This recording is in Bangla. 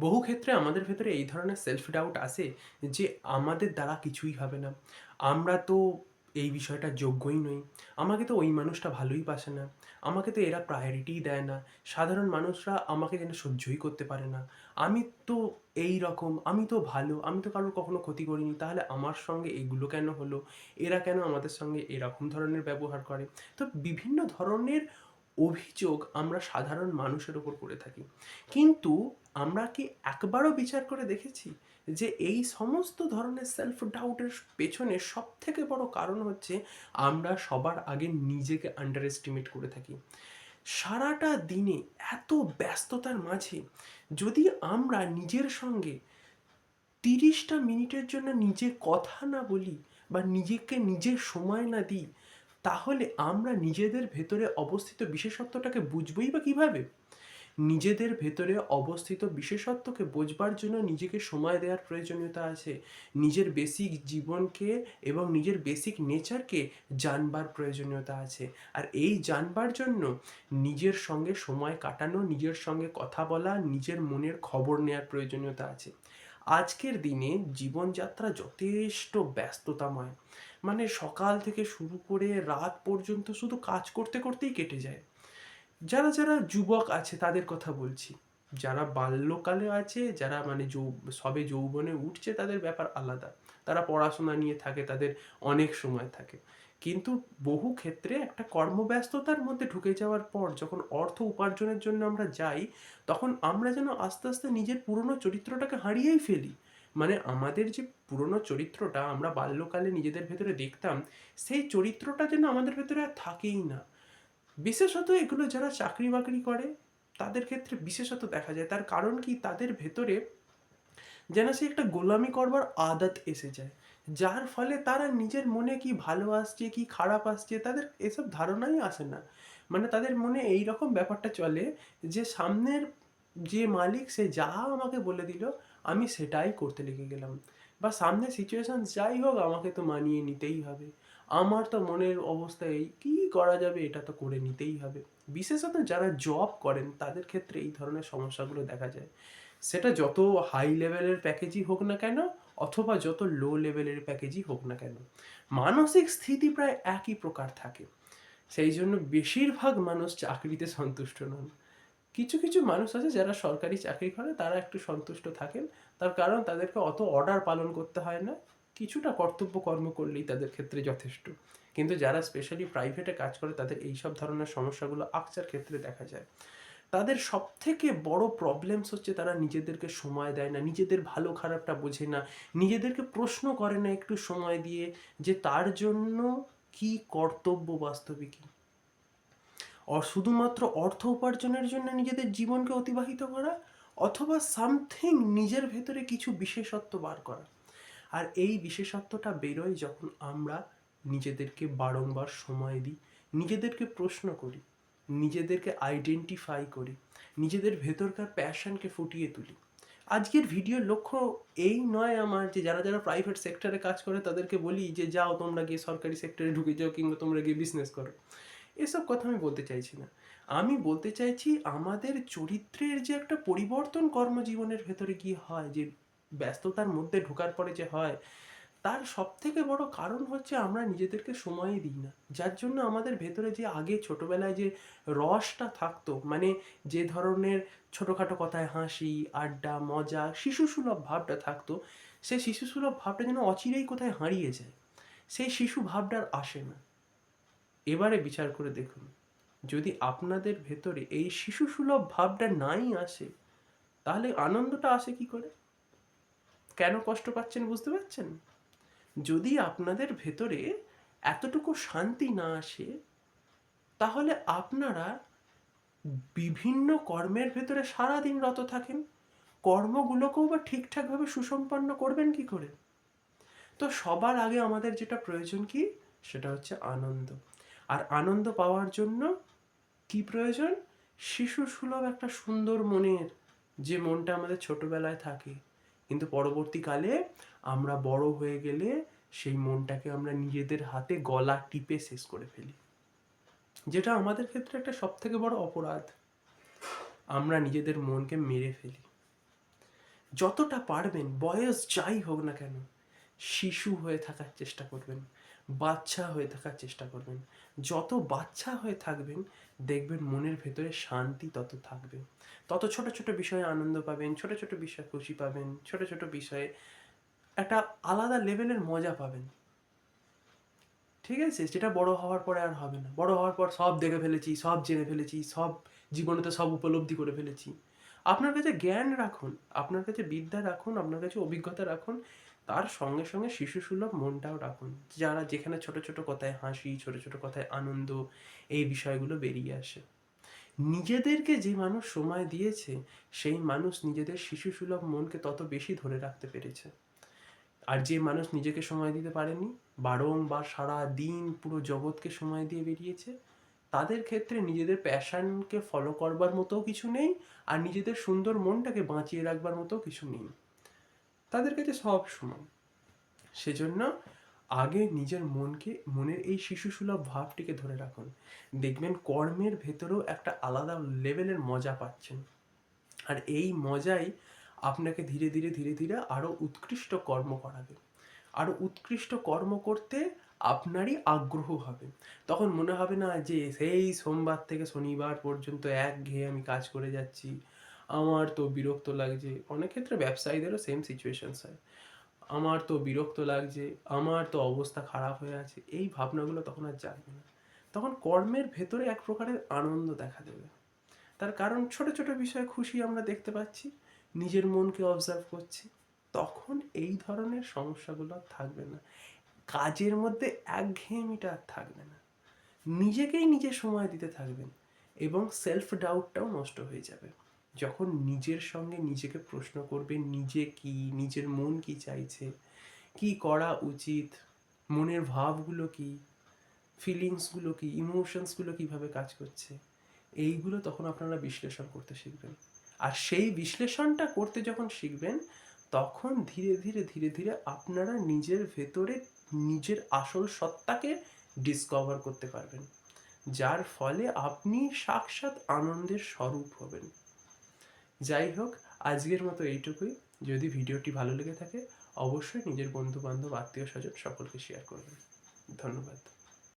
বহু ক্ষেত্রে আমাদের ভেতরে এই ধরনের সেলফ ডাউট আসে যে আমাদের দ্বারা কিছুই হবে না। আমরা তো এই বিষয়টার যোগ্যই নই। আমাকে তো ওই মানুষটা ভালোই বাসে না। আমাকে তো এরা প্রায়োরিটিই দেয় না। সাধারণ মানুষরা আমাকে যেন সহ্যই করতে পারে না। আমি তো এইরকম, আমি তো ভালো, আমি তো কারোর কখনো ক্ষতি করিনি। তাহলে আমার সঙ্গে এগুলো কেন হলো? এরা কেন আমাদের সঙ্গে এরকম ধরনের ব্যবহার করে? তো বিভিন্ন ধরনের অভিযোগ আমরা সাধারণ মানুষের উপর করে থাকি। কিন্তু আমরা কি একবারও বিচার করে দেখেছি যে এই সমস্ত ধরনের সেলফ ডাউটের পেছনে সবথেকে বড় কারণ হচ্ছে আমরা সবার আগে নিজেকে আন্ডার এস্টিমেট করে থাকি। সারাটা দিনে এত ব্যস্ততার মাঝে যদি আমরা নিজের সঙ্গে 30টা মিনিটের জন্য নিজে কথা না বলি বা নিজেকে নিজের সময় না দিই, তাহলে আমরা নিজেদের ভেতরে অবস্থিত বিশেষত্বটাকে বুঝবই বা কিভাবে? নিজেদের ভেতরে অবস্থিত বিশেষত্বকে বোঝবার জন্য নিজেকে সময় দেওয়ার প্রয়োজনীয়তা আছে। নিজের বেসিক জীবনকে এবং নিজের বেসিক নেচারকে জানবার প্রয়োজনীয়তা আছে। আর এই জানবার জন্য নিজের সঙ্গে সময় কাটানো, নিজের সঙ্গে কথা বলা, নিজের মনের খবর নেওয়ার প্রয়োজনীয়তা আছে। আজকের দিনে জীবনযাত্রা যথেষ্ট ব্যস্ততাময়। মানে সকাল থেকে শুরু করে রাত পর্যন্ত শুধু কাজ করতে করতেই কেটে যায়। যারা যারা যুবক আছে তাদের কথা বলছি। যারা বাল্যকালে আছে, যারা মানে সবে যৌবনে উঠছে, তাদের ব্যাপার আলাদা। তারা পড়াশোনা নিয়ে থাকে, তাদের অনেক সময় থাকে। কিন্তু বহু ক্ষেত্রে একটা কর্মব্যস্ততার মধ্যে ঢুকে যাওয়ার পর যখন অর্থ উপার্জনের জন্য আমরা যাই, তখন আমরা যেন আস্তে আস্তে নিজের পুরনো চরিত্রটাকে হারিয়েই ফেলি। মানে আমাদের যে পুরনো চরিত্রটা আমরা বাল্যকালে নিজেদের ভেতরে দেখতাম, সেই চরিত্রটা যেন আমাদের ভেতরে আর থাকেই না। বিশেষত এগুলো যারা চাকরি বাকরি করে তাদের ক্ষেত্রে বিশেষত দেখা যায়। তার কারণ কি, তাদের ভেতরে যেন সে একটা গোলামি করবার আদত এসে যায়, যার ফলে তারা নিজের মনে কি ভালো আসছে কি খারাপ আসছে তাদের এসব ধারণাই আসে না। মানে তাদের মনে এই রকম ব্যাপারটা চলে যে সামনের যে মালিক সে যা আমাকে বলে দিল আমি সেটাই করতে লেগে গেলাম, বা সামনে সিচুয়েশন যাই হোক আমাকে তো মানিয়ে নিতেই হবে। আমার তো মনের অবস্থা এই, কী করা যাবে, এটা তো করে নিতেই হবে। বিশেষত যারা জব করেন তাদের ক্ষেত্রে এই ধরনের সমস্যাগুলো দেখা যায়। সেটা যত হাই লেভেলের প্যাকেজই হোক না কেন, অথবা যত লো লেভেলের প্যাকেজই হোক না কেন, মানসিক স্থিতি প্রায় একই প্রকার থাকে। সেই জন্য বেশিরভাগ মানুষ চাকরিতে সন্তুষ্ট নন। কিছু কিছু মানুষ আছে যারা সরকারি চাকরি করে, তারা একটু সন্তুষ্ট থাকেন। তার কারণ তাদেরকে অত অর্ডার পালন করতে হয় না, কিছুটা কর্তব্য কর্ম করলেই তাদের ক্ষেত্রে যথেষ্ট। কিন্তু যারা স্পেশালি প্রাইভেটে কাজ করে তাদের এইসব ধরনের সমস্যাগুলো আকচার ক্ষেত্রে দেখা যায়। তাদের সবথেকে বড় প্রবলেমস হচ্ছে তারা নিজেদেরকে সময় দেয় না, নিজেদের ভালো খারাপটা বোঝে না, নিজেদেরকে প্রশ্ন করে না একটু সময় দিয়ে যে তার জন্য কি কর্তব্য বাস্তবিক। শুধুমাত্র অর্থ উপার্জনের জন্য নিজেদের জীবনকে অতিবাহিত করা, অথবা সামথিং নিজের ভেতরে কিছু বিশেষত্ব বার করা। আর এই বিশেষত্বটা বেরোয় যখন আমরা নিজেদেরকে বারংবার সময় দিই, নিজেদেরকে প্রশ্ন করি, নিজেদেরকে আইডেন্টিফাই করি, নিজেদের ভেতরকার প্যাশনকে ফুটিয়ে তুলি। আজকের ভিডিওর লক্ষ্য এই নয় আমার যে যারা যারা প্রাইভেট সেক্টরে কাজ করে তাদেরকে বলি যে যাও তোমরা গিয়ে সরকারি সেক্টরে ঢুকে যাও, কিংবা তোমরা গিয়ে বিজনেস করো। এসব কথা আমি বলতে চাইছি না। আমি বলতে চাইছি আমাদের চরিত্রের যে একটা পরিবর্তন কর্মজীবনের ভেতরে গিয়ে হয়, যে ব্যস্ততার মধ্যে ঢোকার পরে যে হয়, তার সবথেকে বড় কারণ হচ্ছে আমরা নিজেদেরকে সময়ই দিই না। যার জন্য আমাদের ভেতরে যে আগে ছোটবেলায় যে রসটা থাকতো, মানে যে ধরনের ছোটোখাটো কথায় হাসি, আড্ডা, মজা, শিশুসুলভ ভাবটা থাকতো, সেই শিশুসুলভ ভাবটা যেন অচিরেই কোথায় হারিয়ে যায়। সেই শিশু ভাবটা আর আসে না। এবারে বিচার করে দেখুন, যদি আপনাদের ভেতরে এই শিশুসুলভ ভাবটা নাই আসে, তাহলে আনন্দটা আসে কি করে? কেন কষ্ট পাচ্ছেন বুঝতে পারছেন? যদি আপনাদের ভেতরে এতটুকু শান্তি না আসে, তাহলে আপনারা বিভিন্ন কর্মের ভেতরে সারাদিন রত থাকেন, কর্মগুলোকেও বা ঠিকঠাকভাবে সুসম্পন্ন করবেন কি করে? তো সবার আগে আমাদের যেটা প্রয়োজন কি, সেটা হচ্ছে আনন্দ। আর আনন্দ পাওয়ার জন্য কি প্রয়োজন? শিশু সুলভ একটা সুন্দর মনের, যে মনটা আমাদের ছোটবেলায় থাকে, কিন্তু পরবর্তীকালে আমরা বড় হয়ে গেলে সেই মনটাকে আমরা নিজেদের হাতে গলা টিপে শেষ করে ফেলি, যেটা আমাদের ক্ষেত্রে একটা সব থেকে বড় অপরাধ। আমরা নিজেদের মনকে মেরে ফেলি। যতটা পারবেন বয়স যাই হোক না কেন শিশু হয়ে থাকার চেষ্টা করবেন, বাচ্চা হয়ে থাকার চেষ্টা করবেন। যত বাচ্চা হয়ে থাকবেন দেখবেন মনের ভেতরে শান্তি তত থাকবে, তত ছোট ছোট বিষয়ে আনন্দ পাবেন, ছোট ছোট বিষয়ে খুশি পাবেন, ছোট ছোট বিষয়ে একটা আলাদা লেভেলের মজা পাবেন। ঠিক আছে, যেটা বড় হওয়ার পরে আর হবে না। বড় হওয়ার পর সব দেখে ফেলেছি, সব জেনে ফেলেছি, সব জীবনে তো সব উপলব্ধি করে ফেলেছি। আপনার কাছে জ্ঞান রাখুন, আপনার কাছে বিদ্যা রাখুন, আপনার কাছে অভিজ্ঞতা রাখুন, তার সঙ্গে সঙ্গে শিশুসুলভ মনটাও রাখুন, যারা যেখানে ছোট ছোট কথায় হাসি, ছোট ছোট কথায় আনন্দ, এই বিষয়গুলো বেরিয়ে আসে। নিজেদেরকে যে মানুষ সময় দিয়েছে সেই মানুষ নিজেদের শিশুসুলভ মনকে তত বেশি ধরে রাখতে পেরেছে। আর যে মানুষ নিজেকে সময় দিতে পারেনি, বারংবার সারা দিন পুরো জগৎকে সময় দিয়ে বেরিয়েছে, তাদের ক্ষেত্রে নিজেদের প্যাশনকে ফলো করবার মতো কিছু নেই, আর নিজেদের সুন্দর মনটাকে বাঁচিয়ে রাখবার মতো কিছু নেই, তাদের কাছে সব সমান। সেজন্য আগে নিজের মনকে, মনের এই শিশুসুলভ ভাবটিকে ধরে রাখুন, দেখবেন কর্মের ভেতরেও একটা আলাদা লেভেলের মজা পাচ্ছেন। আর এই মজাই আপনাকে ধীরে ধীরে ধীরে ধীরে আরও উৎকৃষ্ট কর্ম করাবে, আরও উৎকৃষ্ট কর্ম করতে আপনারই আগ্রহ হবে। তখন মনে হবে না যে সেই সোমবার থেকে শনিবার পর্যন্ত একঘেয়ে আমি কাজ করে যাচ্ছি, আমার তো বিরক্ত লাগছে। অনেক ক্ষেত্রে ব্যবসায়ীদেরও সেম সিচুয়েশনস হয়, আমার তো বিরক্ত লাগছে, আমার তো অবস্থা খারাপ হয়ে আছে, এই ভাবনাগুলো তখন আর জাগবে না। তখন কর্মের ভেতরে এক প্রকারের আনন্দ দেখা দেবে। তার কারণ ছোট ছোট বিষয়ে খুশি আমরা দেখতে পাচ্ছি, নিজের মনকে অবজার্ভ করছি, তখন এই ধরনের সমস্যাগুলো আর থাকবে না। কাজের মধ্যে একঘেয়েমিটা আর থাকবে না, নিজেকেই নিজে সময় দিতে থাকবেন, এবং সেলফ ডাউটটাও নষ্ট হয়ে যাবে। যখন নিজের সঙ্গে নিজেকে প্রশ্ন করবেন, নিজে কি, নিজের মন কি চাইছে, কি করা উচিত, মনের ভাবগুলো কি, ফিলিংসগুলো কি, ইমোশনসগুলো কিভাবে কাজ করছে, এইগুলো তখন আপনারা বিশ্লেষণ করতে শিখবেন। আর সেই বিশ্লেষণটা করতে যখন শিখবেন, তখন ধীরে ধীরে ধীরে ধীরে আপনারা নিজের ভেতরে নিজের আসল সত্তাকে ডিসকভার করতে পারবেন, যার ফলে আপনি সাক্ষাৎ আনন্দের স্বরূপ হবেন। যাই হোক, আজকের মতো এইটুকুই। যদি ভিডিওটি ভালো লেগে থাকে অবশ্যই নিজের বন্ধু বান্ধব, আত্মীয় স্বজন সকলকে শেয়ার করবেন। ধন্যবাদ।